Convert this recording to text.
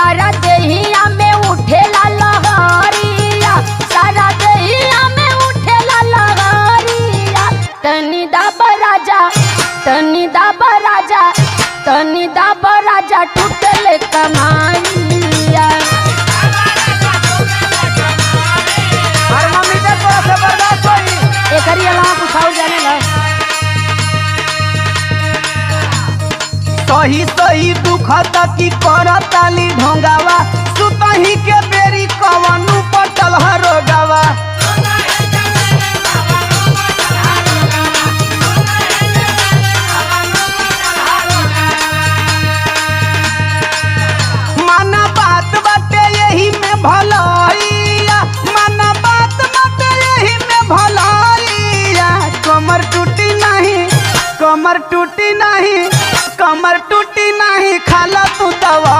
सारा देहिया में उठेला लहरिया, सारा देहिया में उठेला लहरिया। तनी दाब राजा, तनी दाब राजा, तनी दाब राजा टूटले कमाइया। थर्मामीटर तो से बर्दाश्त होई। एकरी अलावा कुछ और जाने ला। सही सही दुखत की करताली ढोंगावा, सुतही के बेरी कवनु पटल हरोगावा। माना बात बाटे यही में भलाइया, माना बात बाटे यही में भलाइया। कमर टूटी नहीं, कमर टूटी